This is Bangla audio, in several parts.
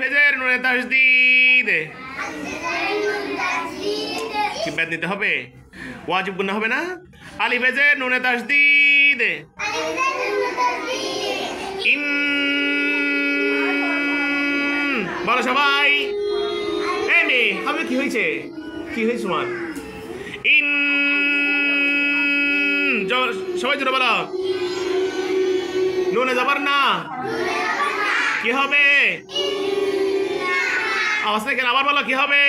ফেজের নুনে তাসদিদ কি বেদ নিতে হবে? ওয়াজিব গুণা হবে না? আলিফ ফেজের নুনে তাসদিদ ইন বলো সবাই। এই মেয়ে হবে কি হয়েছে? কি হয়েছে তোমার? ইন সবাই জোরে বলো। নুনে জবর না কি হবে? আওয়াজ থেকে আবার বলো কি হবে?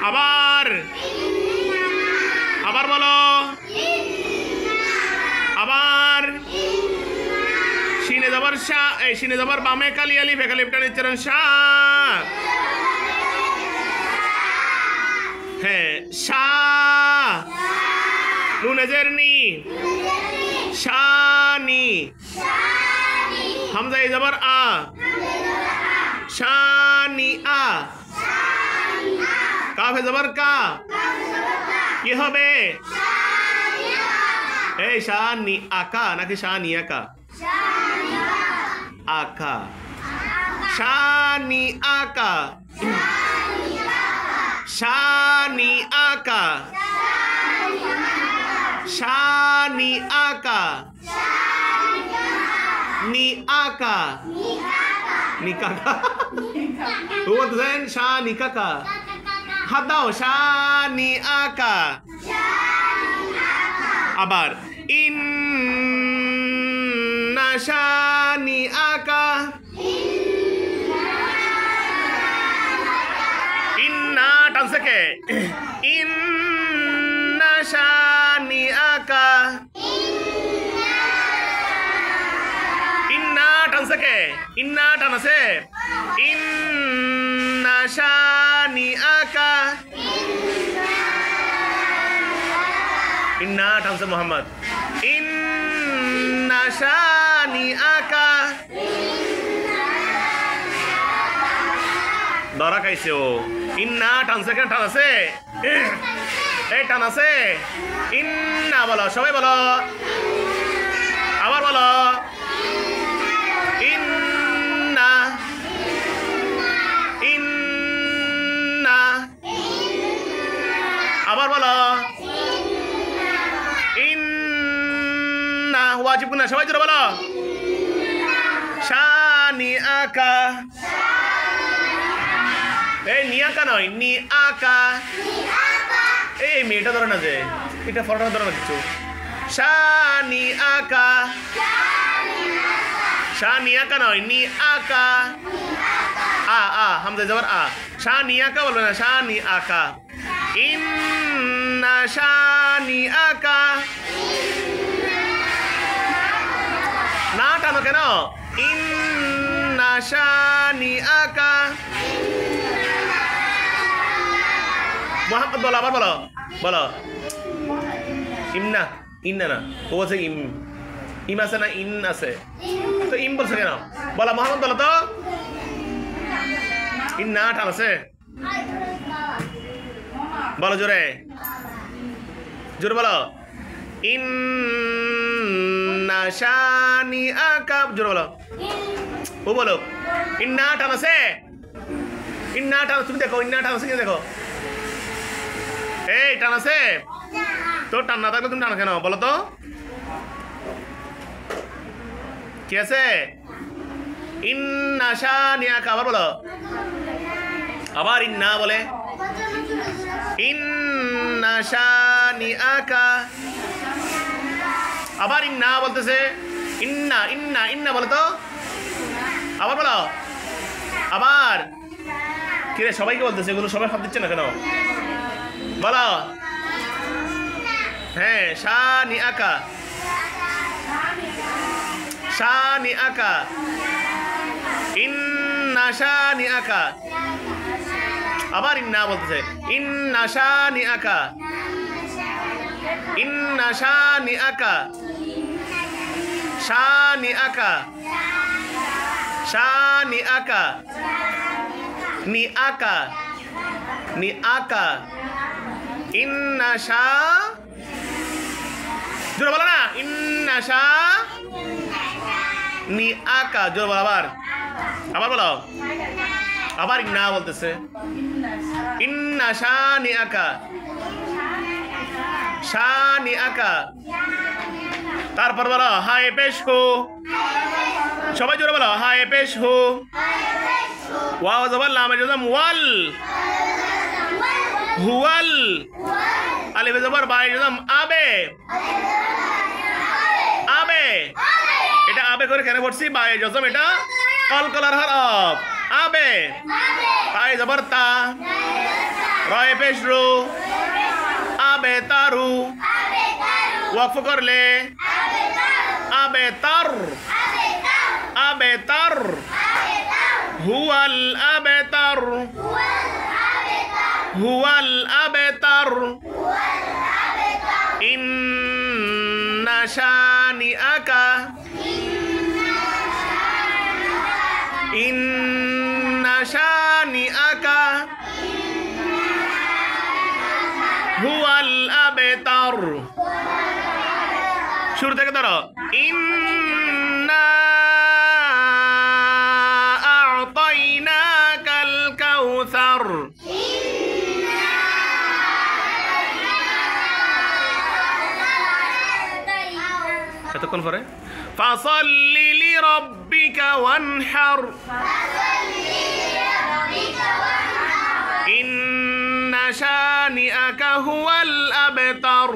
আবার আবার বলো। আবার শিনে জবর শা, এই শিনে জবর বামে কালি আলিফ একালিফটা উচ্চারণ শা। হ্যাঁ শা। নুনে জের নি শানি। হামজা জবর আ শানি আ। কাফে জবর কা কি হবে? এই শানি আকা নাকি শানি আকা? আকা শানি আকা শানি আকা শানি আকা নি আকা নি কাকা। ও বলতেছেন শানি কাকা। হাত দাও শানি আকা। আবার ইন্না শানি আকা। ইন্না টানছে কে? ইন্না শানি আকা। ইন্না টানছে কে? ইন্না টানছে। ইন্না শানি আকা। ইন্না টানছে মোহাম্মদ। ইন্না শানি আকা। ধরা খাইছে ও। ইন্না টানছে কেন? টানাছে এই টানাছে। ইন্না বলো সবাই বলো। আবার বলো ইন্না ইন্না। আবার বলো ইন্না। ওয়াজিব গুনা সবাই জোরে বলো। শানি আকা। এই নি আকা নয় নি আকা। এই মেয়েটা ধরে না যে এটা ফটোটা ধরে না কিছু। শানি আকা শানি আকা নয় নি আকা। আ আ হামজা জবর আ। শানি আকা বলবে না শানি আকা। ইন্না শানি আকা। না টানো কেন? ইন্না শানি আকা। মোহাম্মদ বলো আবার বলো বলো। ইমনা ইন্না না ও বলছে ইম। ইম আছে না ইন আছে তো ইম বলছে কেন? বলো মোহাম্মদ বলো তো। ইন্না টান আছে বলো জোরে জোরে বলো। ইন্না শানি আকা জোরে বলো। ও বলো ইন্না টান আছে। ইন্না টান তুমি দেখো। ইন্না টান আছে কি দেখো? এই টান আছে তো। টান না থাকলে তুমি টানো কেন বলো তো? কি আছে? ইন্না শানি আকা। আবার বলো। আবার ইন্না বলে। ইন্না শানি আকা। আবার ইন্না বলতেছে। ইন্না ইন্না ইন্না বলো তো। আবার বলো। আবার কিরে সবাইকে বলতেছে এগুলো? সবাই হাত দিচ্ছে না কেন? বলো। হ্যাঁ শানি আকা শানি আকা। ইন্না শানি আকা। আবার ইন্না বলতেছে। ইন্না শানি আকা ইন্না শানি আকা শানি আকা শানি আকা নি আকা নি আকা। ইন্না শা জোরে বলো না। ইন্না শা নি আকা জোরে বলো আবার। আবার বলো, আবার ইন্না বলতেছে, ইন্না শানিআকা, শানিআকা। তারপর বলো হায় পেশ হো, সবাই জোরে বলো হায় পেশ হো। ওয়াও জবর লামে জজম ওয়াল, হুয়াল। আলিফে জবর বায়ে জজম আবে, আবে। এটা আবে করে কেন পড়ছি? বায়ে জজম, এটা কলকলার হরফ। আবে। তায়ে জবর তা, রয়ে পেশ রু, আবে তারু। ওয়াকফ করলে আবে তার, আবে তার। হুয়াল আবে তার, হুয়াল আবে তার। ইন্না শানিআকা, ইন্না শানিআকা হুয়াল আবতার। শুরু থেকে ধরো, ইন্না আ'তাইনাকাল কাউসার। এতক্ষণ পরে ফাসাল্লি লিরাব্বিকা ওয়ানহার, ইন্না শানিআকা হুয়াল আবতার।